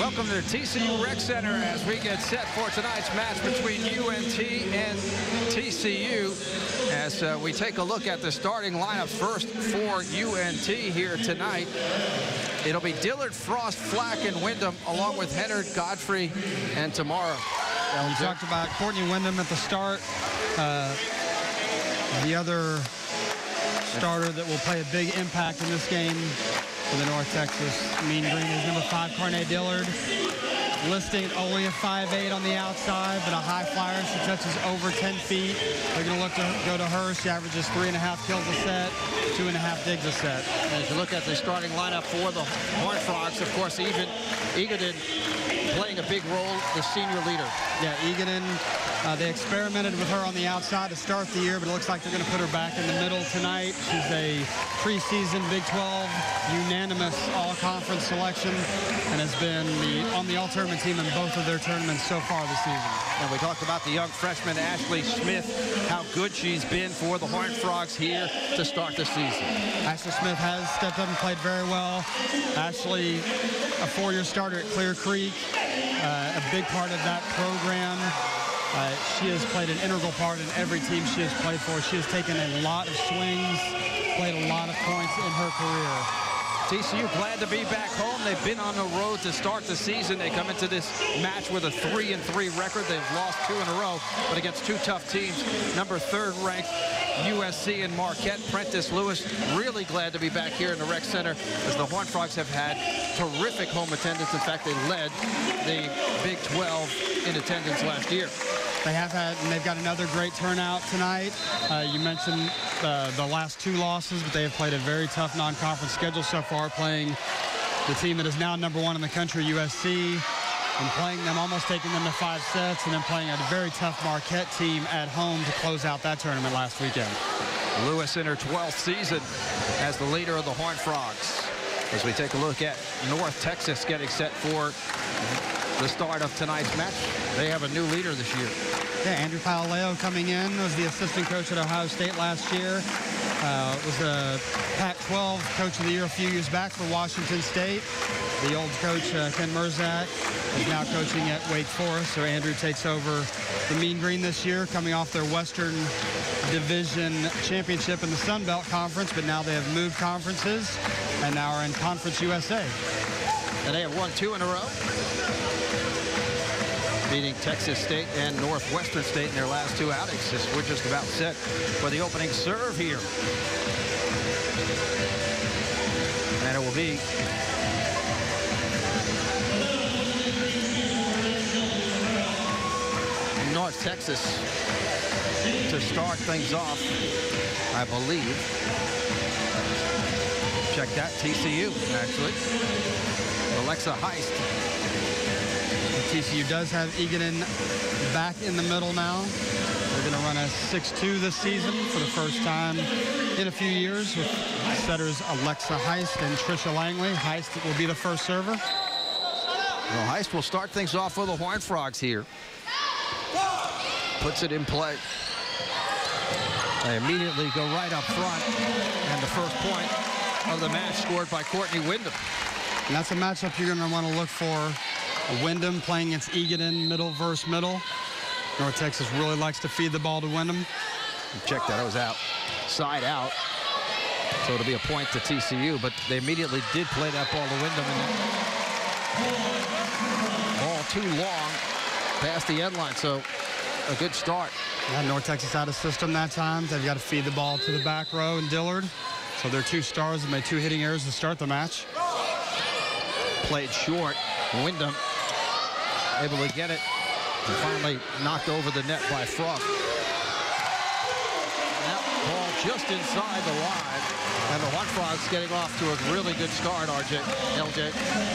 Welcome to the TCU Rec Center as we get set for tonight's match between UNT and TCU. As we take a look at the starting lineup first for UNT here tonight. It'll be Dillard, Frost, Flack, and Wyndham, along with Hennard, Godfrey, and Tamara. We talked about Courtney Wyndham at the start. The other starter that will play a big impact in this game for the North Texas Mean Green is number 5, Carnay Dillard. Listing only a 5'8" on the outside, but a high flyer. She touches over 10 feet. They're going to look to go to her. She averages 3.5 kills a set, 2.5 digs a set. As you look at the starting lineup for the Horned Frogs, of course, Egaden playing a big role, the senior leader. Yeah, Egaden, they experimented with her on the outside to start the year, but it looks like they're going to put her back in the middle tonight. She's a preseason Big 12 unanimous all-conference selection and has been on the all-tournament team in both of their tournaments so far this season. And we talked about the young freshman, Ashley Smith, how good she's been for the Horned Frogs here to start the season. Ashley Smith has stepped up and played very well. Ashley, a 4-year starter at Clear Creek, a big part of that program. She has played an integral part in every team she has played for. She has taken a lot of swings, played a lot of points in her career. TCU glad to be back home. They've been on the road to start the season. They come into this match with a 3-3 record. They've lost 2 in a row, but against 2 tough teams. Number 3rd ranked USC and Marquette. Prentice Lewis really glad to be back here in the Rec Center as the Horned Frogs have had terrific home attendance. In fact, they led the Big 12 in attendance last year. They have had, and they've got another great turnout tonight. You mentioned the last 2 losses, but they have played a very tough non-conference schedule so far, playing the team that is now number 1 in the country, USC, and playing them, almost taking them to 5 sets, and then playing a very tough Marquette team at home to close out that tournament last weekend. Lewis in her 12th season as the leader of the Horned Frogs. As we take a look at North Texas getting set for the start of tonight's match. They have a new leader this year. Yeah, Andrew Paoleo coming in, was the assistant coach at Ohio State last year. Was the Pac-12 Coach of the Year a few years back for Washington State. The old coach, Ken Merzak, is now coaching at Wake Forest. So Andrew takes over the Mean Green this year, coming off their Western Division championship in the Sun Belt Conference, but now they have moved conferences and now are in Conference USA. And they have won 2 in a row, beating Texas State and Northwestern State in their last 2 outings. We're just about set for the opening serve here. And it will be North Texas to start things off, I believe. Check that, TCU, actually. Alexa Heist. TCU does have Egaden back in the middle now. They're going to run a 6-2 this season for the first time in a few years with setters Alexa Heist and Trisha Langley. Heist will be the first server. Well, Heist will start things off for the Horned Frogs here. Puts it in play. They immediately go right up front. And the first point of the match scored by Courtney Wyndham. And that's a matchup you're going to want to look for. Wyndham playing against Egaden, middle versus middle. North Texas really likes to feed the ball to Wyndham. Check that, it was out. Side out. So it'll be a point to TCU, but they immediately did play that ball to Wyndham. And ball too long past the end line, so a good start. Yeah, North Texas out of system that time. They've got to feed the ball to the back row and Dillard. So their 2 stars have made 2 hitting errors to start the match. Played short. Wyndham able to get it and finally knocked over the net by Frost. That ball just inside the line, and the Horned Frogs getting off to a really good start, LJ.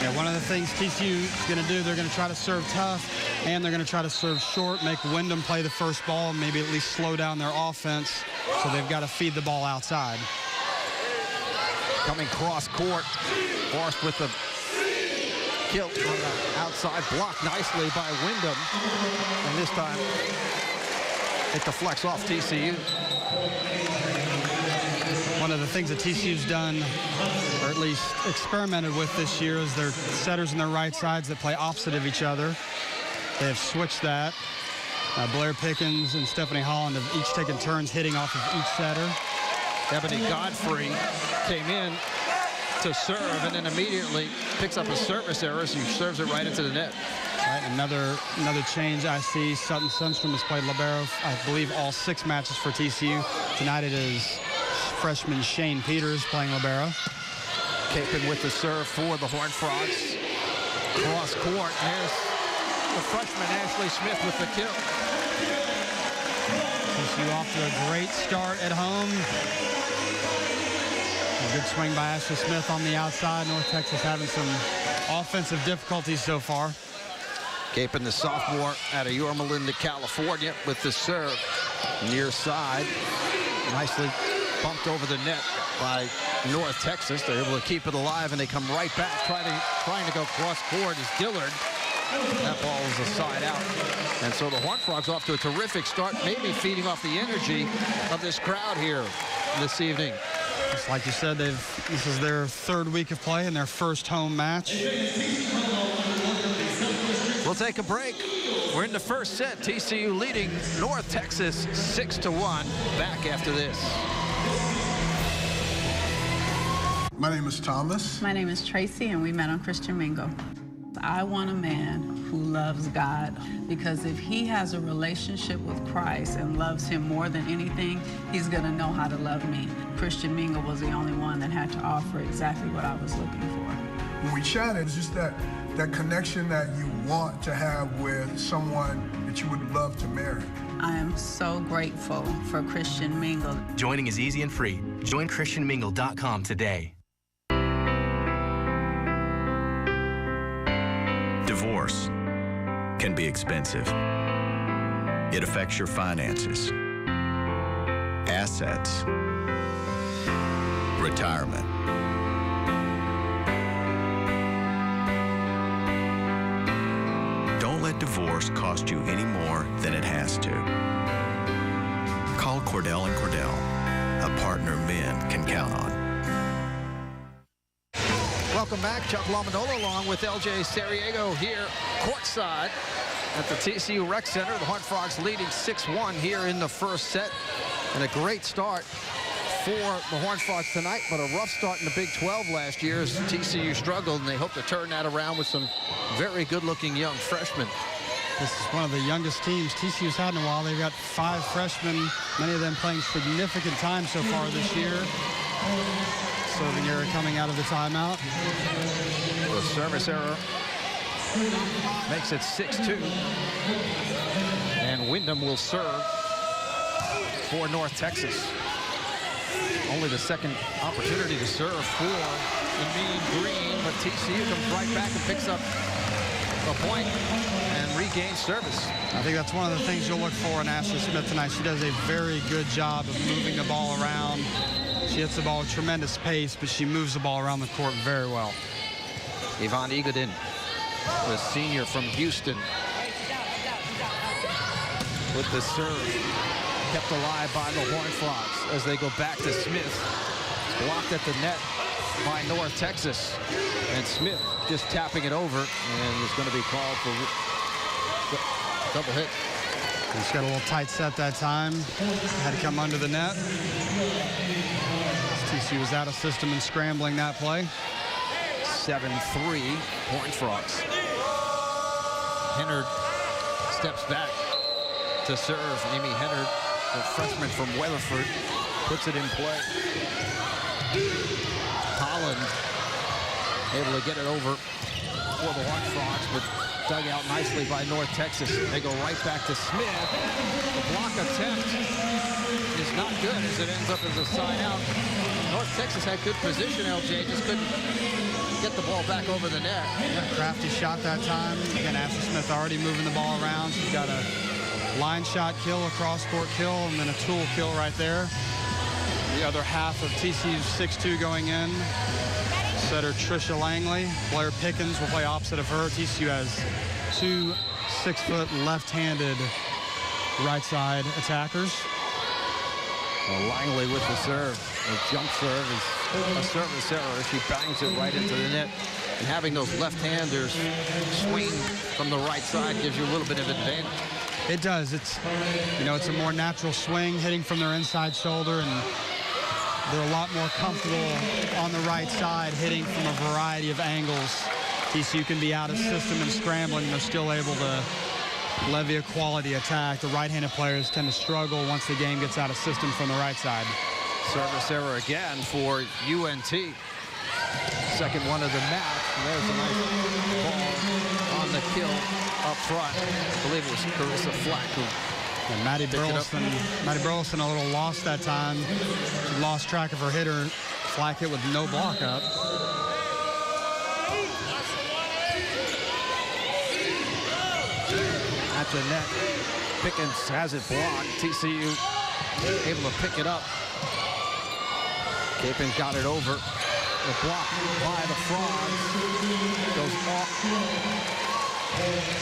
Yeah, one of the things TCU is going to do, they're going to try to serve tough, and they're going to try to serve short, make Wyndham play the first ball, and maybe at least slow down their offense, so they've got to feed the ball outside. Coming cross court, Forrest with the kill on the outside, blocked nicely by Wyndham, and this time it deflects off TCU. One of the things that TCU's done, or at least experimented with this year, is their setters on their right sides that play opposite of each other. They have switched that. Blair Pickens and Stephanie Holland have each taken turns hitting off of each setter. Ebony Godfrey came in to serve and then immediately picks up a service error, so he serves it right into the net. Right, another change I see. Sutton Sundstrom has played libero, I believe, all 6 matches for TCU. Tonight it is freshman Shane Peters playing libero. Capin with the serve for the Horned Frogs. Cross court. Here's the freshman Ashley Smith with the kill. TCU off to a great start at home. A good swing by Ashley Smith on the outside. North Texas having some offensive difficulties so far. Capin, the sophomore out of Yorba Linda, California, with the serve near side. Nicely bumped over the net by North Texas. They're able to keep it alive, and they come right back trying to go cross court is Dillard. That ball is a side out. And so the Horned Frogs off to a terrific start, maybe feeding off the energy of this crowd here this evening. Just like you said, this is their 3rd week of play and their first home match. We'll take a break. We're in the first set. TCU leading North Texas 6-1. Back after this. My name is Thomas. My name is Tracy, and we met on Christian Mingle. I want a man who loves God, because if he has a relationship with Christ and loves him more than anything, he's going to know how to love me. Christian Mingle was the only one that had to offer exactly what I was looking for. When we chatted, it's just that connection that you want to have with someone that you would love to marry. I am so grateful for Christian Mingle. Joining is easy and free. Join ChristianMingle.com today. Divorce can be expensive. It affects your finances, assets, retirement. Don't let divorce cost you any more than it has to. Call Cordell & Cordell, a partner men can count on. Welcome back. Chuck Lamandola along with LJ Sariego here courtside at the TCU Rec Center. The Horned Frogs leading 6-1 here in the first set. And a great start for the Horned Frogs tonight, but a rough start in the Big 12 last year as TCU struggled, and they hope to turn that around with some very good-looking young freshmen. This is one of the youngest teams TCU's had in a while. They've got 5 freshmen, many of them playing significant time so far this year. Serving error coming out of the timeout. The service error makes it 6-2. And Wyndham will serve for North Texas. Only the second opportunity to serve for the Mean Green, but TCU comes right back and picks up a point and regains service. I think that's one of the things you'll look for in Ashley Smith tonight. She does a very good job of moving the ball around. She hits the ball with tremendous pace, but she moves the ball around the court very well. Yvonne Egodin, the senior from Houston, with the serve. Kept alive by the Horned Frogs as they go back to Smith. Blocked at the net by North Texas. And Smith just tapping it over, and is going to be called for double hit. He's got a little tight set that time. Had to come under the net. TCU was out of system and scrambling that play. 7-3 Horned Frogs. Hennard steps back to serve. Amy Hennard, the freshman from Weatherford, puts it in play. Holland able to get it over for the Horned Frogs, but dug out nicely by North Texas. They go right back to Smith. The block attempt is not good as it ends up as a side out. North Texas had good position, LJ, just couldn't get the ball back over the net. Yeah, crafty shot that time. Again, Ashley Smith already moving the ball around. She's got a line shot kill, a cross-court kill, and then a tool kill right there. The other half of TCU's 6-2 going in. Setter Trisha Langley. Blair Pickens will play opposite of her. TCU has 2 6-foot left-handed right side attackers. Well, Langley with the serve. The jump serve is a service error. She bangs it right into the net. And having those left-handers swing from the right side gives you a little bit of advantage. It does. It's, you know, it's a more natural swing, hitting from their inside shoulder, and they're a lot more comfortable on the right side, hitting from a variety of angles. TCU can be out of system and scrambling, and they're still able to levy a quality attack. The right-handed players tend to struggle once the game gets out of system from the right side. Service error again for UNT. Second one of the match. And there's a nice ball on the kill up front. I believe it was Carissa Flack who and Maddie Burleson a little lost that time. She lost track of her hitter. Flack hit with no block up. At the net, Pickens has it blocked. TCU able to pick it up. Capon got it over. The block by the Frogs goes off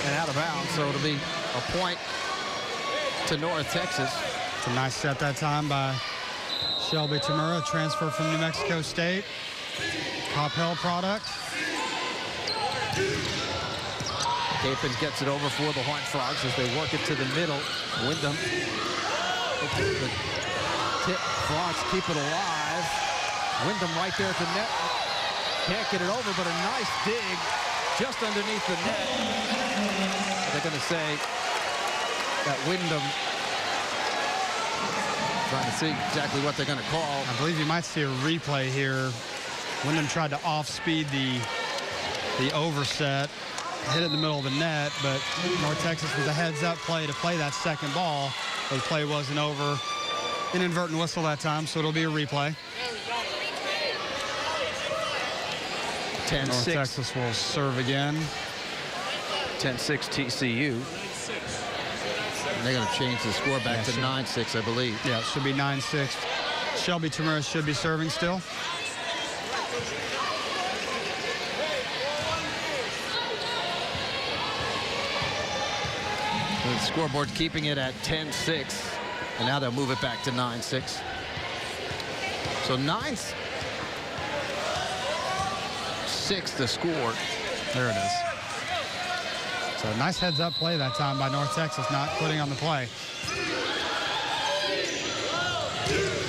and out of bounds, so it'll be a point to North Texas. It's a nice set that time by Shelby Tamura, transfer from New Mexico State. Coppell product. Capon gets it over for the Horned Frogs as they work it to the middle. Wyndham. The tip. Frogs keep it alive. Wyndham right there at the net. Can't get it over, but a nice dig just underneath the net. They're going to say that Wyndham, trying to see exactly what they're going to call. I believe you might see a replay here. Wyndham tried to off-speed the overset, hit it in the middle of the net, but North Texas was a heads-up play to play that second ball. The play wasn't over. Inadvertent whistle that time, so it'll be a replay. 10-6. North Texas will serve again. 10-6 TCU. And they're going to change the score back to 9-6, I believe. Yeah, it should be 9-6. Shelby Tamura should be serving still. The scoreboard keeping it at 10-6. And now they'll move it back to 9-6. So 9-6 the score. There it is. So a nice heads-up play that time by North Texas, not putting on the play.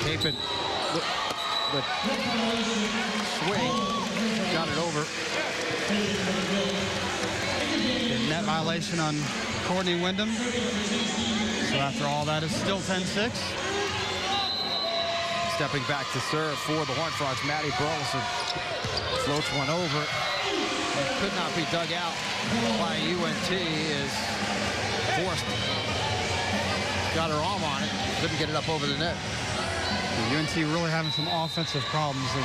Capon, the swing, got it over. A net violation on Courtney Wyndham. So after all that, it's still 10-6. Stepping back to serve for the Horned Frogs, Maddie Burleson floats one over. It could not be dug out by UNT as forced. Got her arm on it, couldn't get it up over the net. UNT really having some offensive problems. The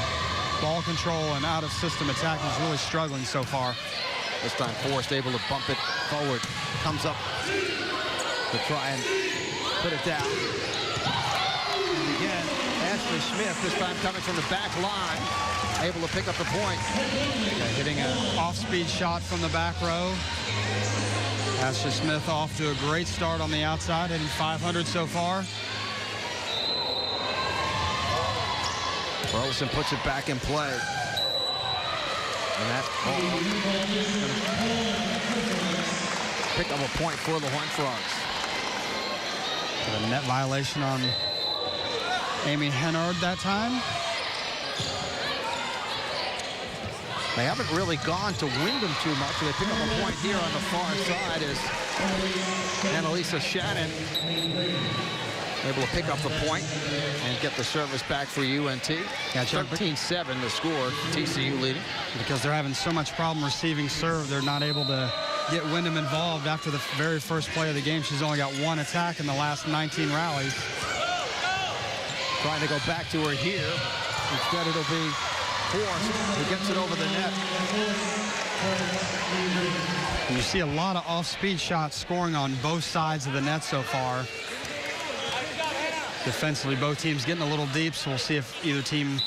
ball control and out-of-system attacking is really struggling so far. This time Forrest able to bump it forward. Comes up to try and put it down. And again, Ashley Smith, this time coming from the back line, able to pick up the point. Hitting an off-speed shot from the back row. Ashley Smith off to a great start on the outside, hitting 500 so far. Burleson puts it back in play. And that ball pick up a point for the Horned Frogs. A net violation on Amy Hennard that time. They haven't really gone to Wyndham too much. So they pick up a point here on the far side as Annalisa Shannon able to pick up the point and get the service back for UNT. Yeah, 13-7 the score, TCU leading. Because they're having so much problem receiving serve, they're not able to get Wyndham involved after the very first play of the game. She's only got one attack in the last 19 rallies. Trying to go back to her here. Instead, it'll be Forrest who gets it over the net. And you see a lot of off-speed shots scoring on both sides of the net so far. Defensively, both teams getting a little deep, so we'll see if either team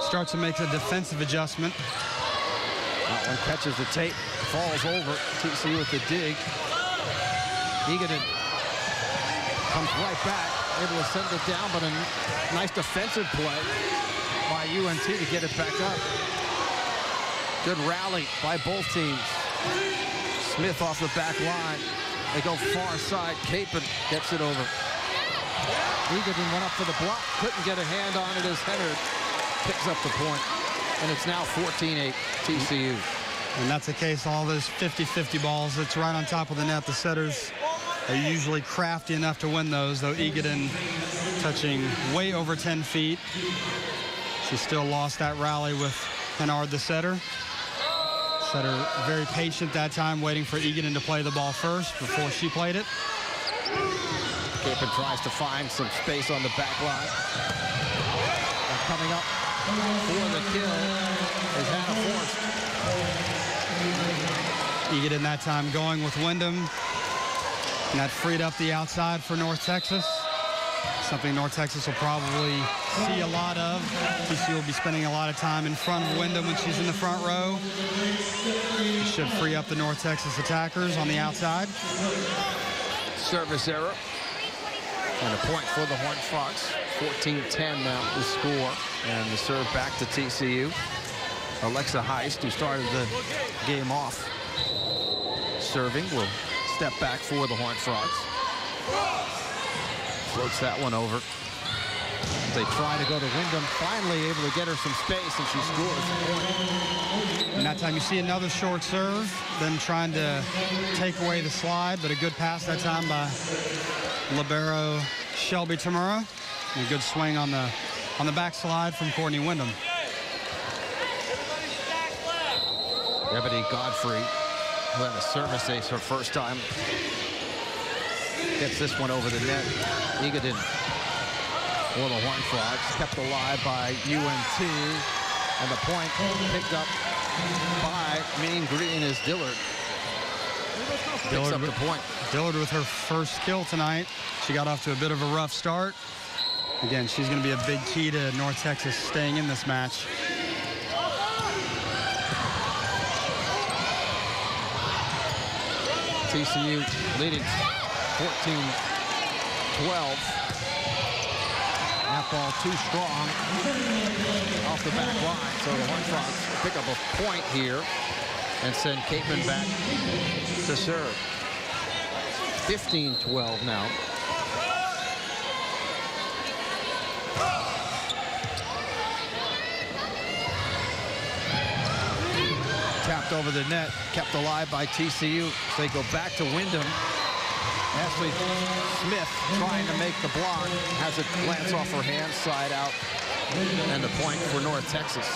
starts to make a defensive adjustment. That one catches the tape, falls over. TCU with the dig. Egan comes right back. able to send it down, but a nice defensive play by UNT to get it back up. Good rally by both teams. Smith off the back line. They go far side. Capon gets it over. Egerton went up for the block. Couldn't get a hand on it as Henard picks up the point. And it's now 14-8 TCU. And that's the case, all those 50-50 balls. It's right on top of the net. The setters are usually crafty enough to win those, though Egerton touching way over 10 feet. She still lost that rally with Henard, the setter. Setter very patient that time, waiting for Egerton to play the ball first before she played it. Capon tries to find some space on the back line. And coming up for the kill is Hannah Forst. Egerton that time going with Wyndham. And that freed up the outside for North Texas. Something North Texas will probably see a lot of. TCU will be spending a lot of time in front of Wyndham when she's in the front row. It should free up the North Texas attackers on the outside. Service error. And a point for the Horned Frogs. 14-10 now the score. And the serve back to TCU. Alexa Heist, who started the game off serving, will step back for the Horned Frogs. Floats that one over. They try to go to Wyndham, finally able to get her some space, and she scores the point. And that time you see another short serve, them trying to take away the slide, but a good pass that time by libero Shelby Tamura. And a good swing on the backslide from Courtney Wyndham. Ebony Godfrey, who had a service ace her first time, gets this one over the net. Egerton for the Horned Frogs, kept alive by UNT, and the point picked up by Mean Green is Dillard. Picks up the point. Dillard with her first kill tonight. She got off to a bit of a rough start. Again, she's going to be a big key to North Texas staying in this match. TCU leading 14-12. That ball too strong off the back line. So the Horned Frogs pick up a point here and send Capon back to serve. 15-12 now. Tapped over the net, kept alive by TCU. So they go back to Wyndham. Ashley Smith trying to make the block, has it glance off her hand, side out, and the point for North Texas.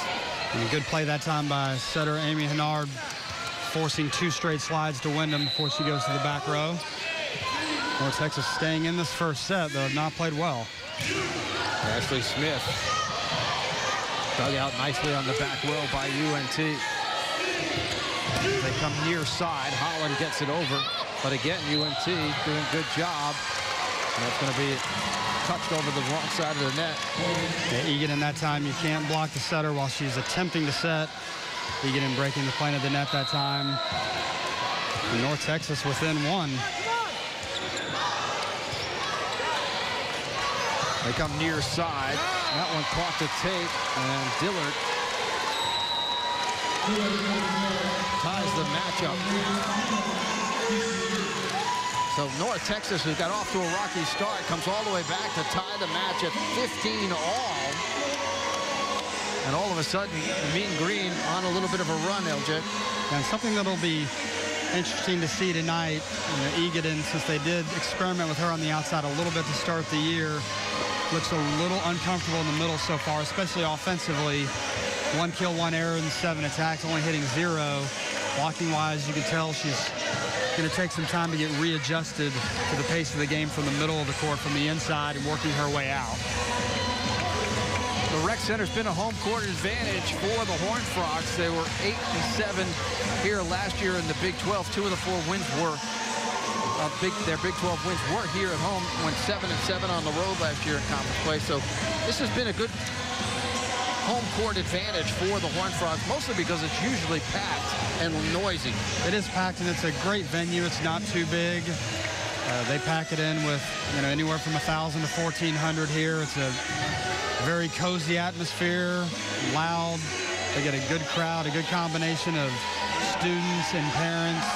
And a good play that time by setter Amy Henard, forcing 2 straight slides to Wyndham before she goes to the back row. North Texas staying in this first set, though not played well. Ashley Smith dug out nicely on the back row by UNT. They come near side. Holland gets it over. But again, UNT doing a good job. And that's going to be touched over the wrong side of the net. Yeah, Egerton that time, you can't block the setter while she's attempting to set. Egerton breaking the plane of the net that time. And North Texas within 1. They come near side. That one caught the tape. And Dillard ties the matchup. So North Texas, who got off to a rocky start, comes all the way back to tie the match at 15 all. And all of a sudden, Mean Green on a little bit of a run, LJ. And something that'll be interesting to see tonight, Egerton, since they did experiment with her on the outside a little bit to start the year, looks a little uncomfortable in the middle so far, especially offensively. 1 kill, 1 error, and 7 attacks, only hitting 0. Blocking-wise, you can tell she's going to take some time to get readjusted to the pace of the game from the middle of the court, from the inside, and working her way out. The rec center's been a home court advantage for the Horned Frogs. They were 8-7 here last year in the Big 12. 2 of the 4 wins were their Big 12 wins were here at home. Went 7-7 on the road last year in conference play. So this has been a good home court advantage for the Horned Frogs, mostly because it's usually packed and noisy. It is packed, and it's a great venue. It's not too big. They pack it in with, anywhere from 1,000 to 1,400 here. It's a very cozy atmosphere, loud. They get a good crowd, a good combination of students and parents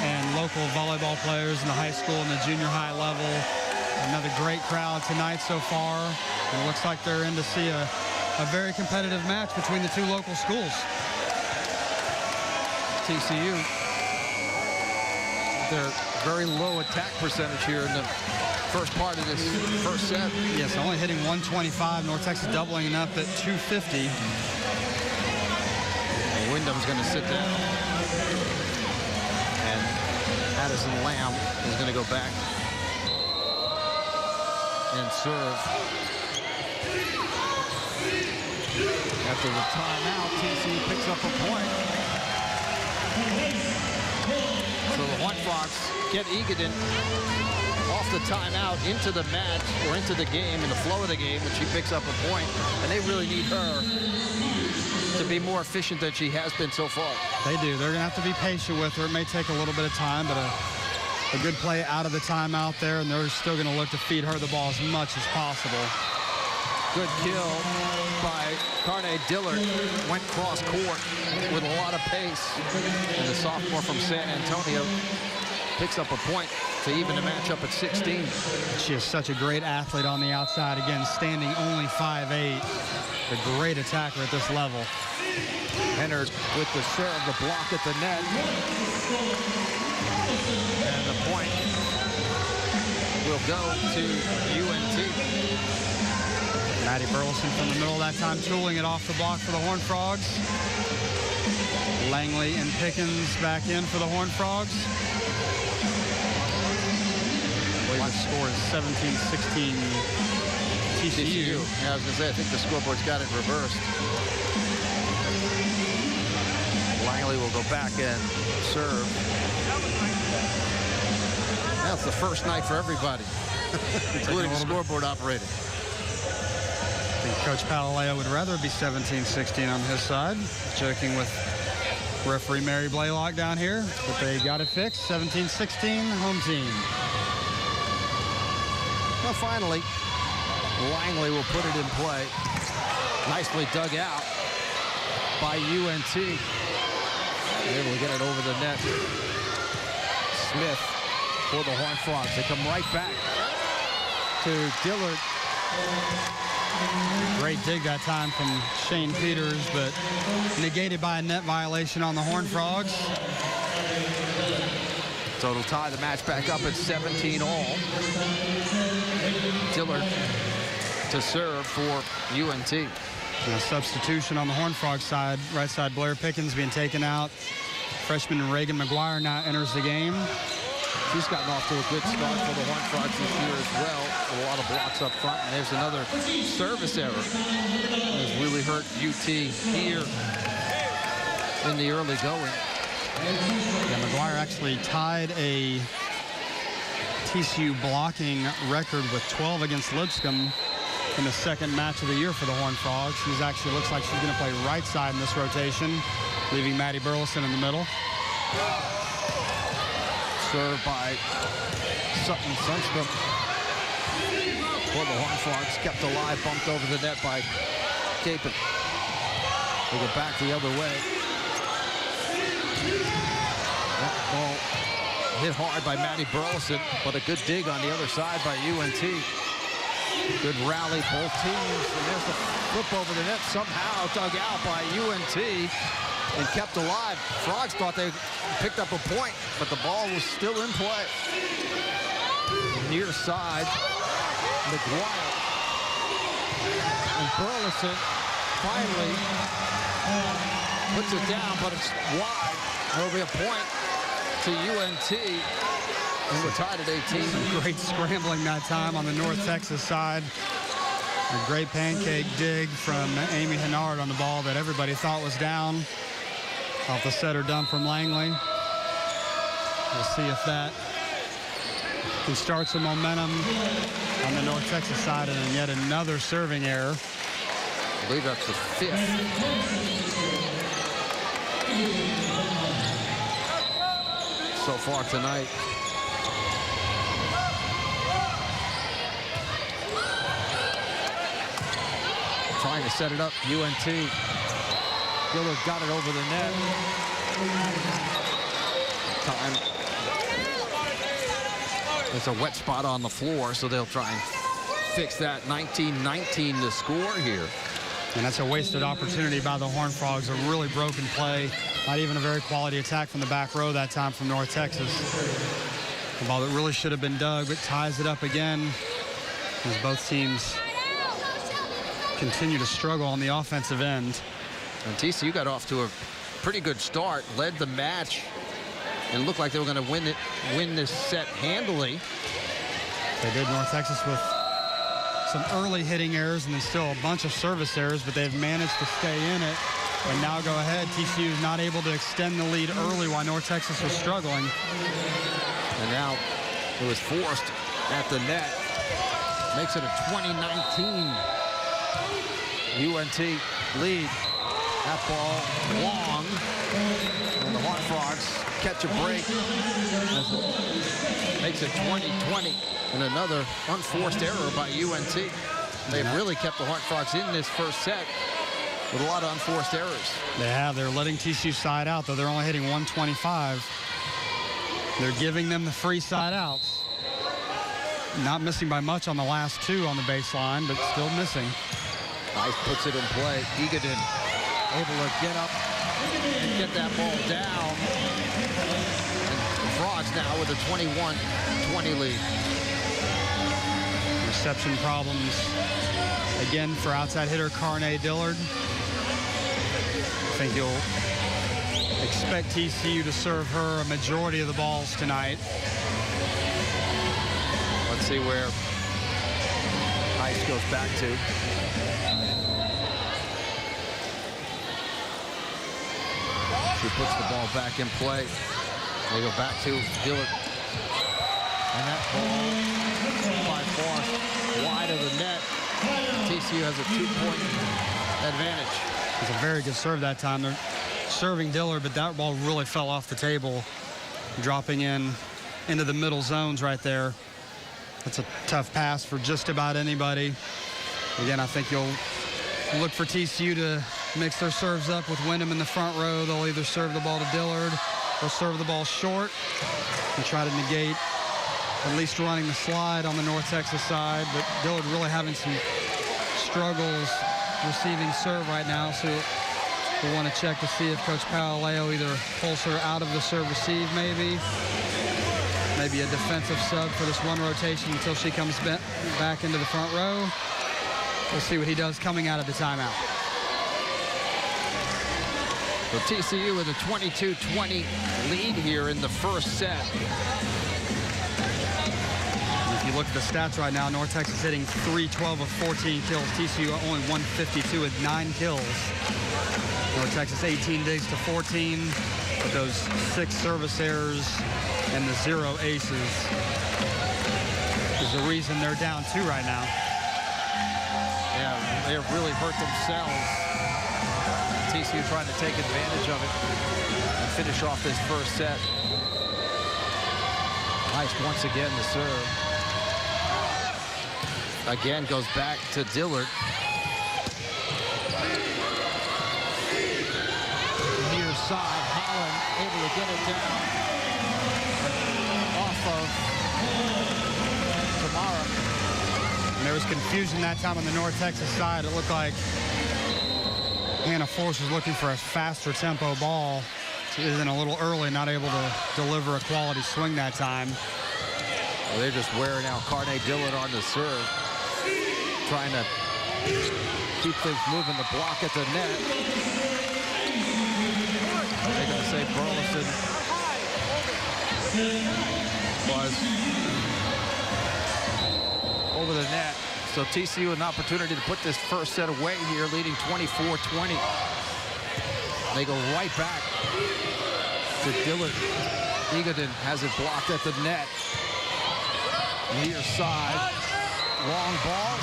and local volleyball players in the high school and the junior high level. Another great crowd tonight so far. And it looks like they're in to see a very competitive match between the two local schools. TCU, their very low attack percentage here in the first part of this first set. Yes, only hitting 125. North Texas doubling it up at 250. Wyndham's going to sit down. And Addison Lamb is going to go back and serve. After the timeout, TCU picks up a point. So the Horned Frogs get Egadin off the timeout into the match or into the game, in the flow of the game, and she picks up a point. And they really need her to be more efficient than she has been so far. They do. They're going to have to be patient with her. It may take a little bit of time, but a good play out of the timeout there, and they're still going to look to feed her the ball as much as possible. Good kill by Carne Dillard. Went cross court with a lot of pace. And the sophomore from San Antonio picks up a point to even the match up at 16. She is such a great athlete on the outside. Again, standing only 5'8". A great attacker at this level. Henner with the serve, the block at the net. And the point will go to UNT. Maddie Burleson from the middle that time, tooling it off the block for the Horned Frogs. Langley and Pickens back in for the Horned Frogs. The score is 17-16 TCU. Yeah, I was going to say, I think the scoreboard's got it reversed. Langley will go back and serve. That's the first night for everybody, including the scoreboard operator. I think Coach Palaleo would rather be 17-16 on his side. Joking with referee Mary Blaylock down here, but they got it fixed. 17-16, home team. Well, finally, Langley will put it in play. Nicely dug out by UNT. Able to get it over the net. Smith for the Horned Frogs. They come right back to Dillard. Great dig that time from Shane Peters, but negated by a net violation on the Horned Frogs. So it'll tie the match back up at 17 all. Dillard to serve for UNT. And a substitution on the Horned Frog side. Right side, Blair Pickens being taken out. Freshman Reagan McGuire now enters the game. She's gotten off to a good start for the Horned Frogs this year as well. A lot of blocks up front, and there's another service error. Has really hurt UT here in the early going. Yeah, McGuire actually tied a TCU blocking record with 12 against Lipscomb in the second match of the year for the Horned Frogs. She's actually looks like she's going to play right side in this rotation, leaving Maddie Burleson in the middle. Served by Sutton Sunstrom for the Horned Frogs. Kept alive, bumped over the net by Capon. They go back the other way. That ball hit hard by Maddie Burleson, but a good dig on the other side by UNT. Good rally, both teams. And there's the flip over the net, somehow dug out by UNT and kept alive. Frogs thought they picked up a point, but the ball was still in play. Near side, McGuire. And Burleson finally puts it down, but it's wide. There'll be a point to UNT. And we're tied at 18. Great scrambling that time on the North Texas side. A great pancake dig from Amy Hennard on the ball that everybody thought was down. Off the setter dump from Langley. We'll see if that can start some momentum on the North Texas side, and then yet another serving error. I believe that's the fifth. So far tonight. trying to set it up. UNT. Dillard got it over the net. Time. There's a wet spot on the floor, so they'll try and fix that. 19-19 the score here. And that's a wasted opportunity by the Horned Frogs. A really broken play. Not even a very quality attack from the back row that time from North Texas. The ball that really should have been dug, but ties it up again as both teams continue to struggle on the offensive end. And TCU got off to a pretty good start, led the match, and looked like they were going to win this set handily. They did. North Texas with some early hitting errors and then still a bunch of service errors, but they've managed to stay in it. And now go ahead. TCU is not able to extend the lead early while North Texas was struggling. And now it was forced at the net. Makes it a 20-19 UNT lead. That ball long. And the Horned Frogs catch a break. Makes it 20-20. And another unforced error by UNT. They've really kept the Horned Frogs in this first set with a lot of unforced errors. They have. They're letting TCU side out, though they're only hitting 125. They're giving them the free side outs. Not missing by much on the last two on the baseline, but still missing. Ice puts it in play. Egadin able to get up and get that ball down. And Frogs now with a 21-20 lead. Reception problems again for outside hitter Carnay Dillard. I think you'll expect TCU to serve her a majority of the balls tonight. Let's see where Ice goes back to. She puts the ball back in play. They go back to Dillard. And that ball by far wide of the net. TCU has a 2-point advantage. It's a very good serve that time. They're serving Dillard, but that ball really fell off the table, dropping into the middle zones right there. That's a tough pass for just about anybody. Again, I think you'll look for TCU to mix their serves up with Wyndham in the front row. They'll either serve the ball to Dillard or serve the ball short and try to negate at least running the slide on the North Texas side. But Dillard really having some struggles receiving serve right now, so we'll want to check to see if Coach Paoleo either pulls her out of the serve receive maybe a defensive sub for this one rotation until she comes back into the front row. We'll see what he does coming out of the timeout. So TCU with a 22-20 lead here in the first set. If you look at the stats right now, North Texas hitting 312 of 14 kills. TCU only 152 with 9 kills. North Texas 18 digs to 14 with those 6 service errors and the 0 aces is the reason they're down 2 right now. Yeah, they have really hurt themselves. TCU trying to take advantage of it and finish off this first set. Nice once again to serve. Again goes back to Dillard. Near side, Holland able to get it down off of Tamara. And there was confusion that time on the North Texas side. It looked like Hannah Force was looking for a faster tempo ball. She isn't a little early, not able to deliver a quality swing that time. Well, they're just wearing out Carnay Dillard on the serve. Trying to keep things moving. The block at the net. They're going to say Burleson was over the net. So TCU an opportunity to put this first set away here, leading 24-20. They go right back to Dillard. Egadin has it blocked at the net. Near side. Long ball.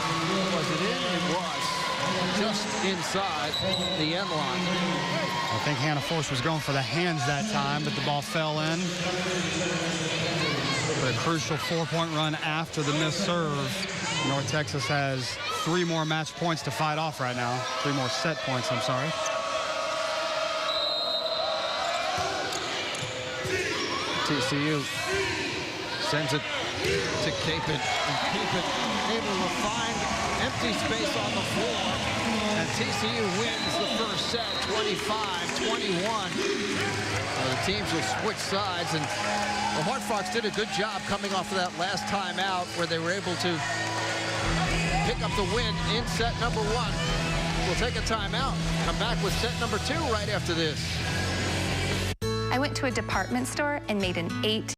Was it in? It was. Just inside the end line. I think Hannah Force was going for the hands that time, but the ball fell in. But a crucial 4-point run after the missed serve. North Texas has 3 more match points to fight off right now. 3 more set points, I'm sorry. TCU sends it to Capon, and Capon able to find empty space on the floor, and TCU wins the first set, 25-21. The teams will switch sides, and the Hard Frogs did a good job coming off of that last timeout where they were able to pick up the win in set number 1. We'll take a timeout, come back with set number 2 right after this. I went to a department store and made an 8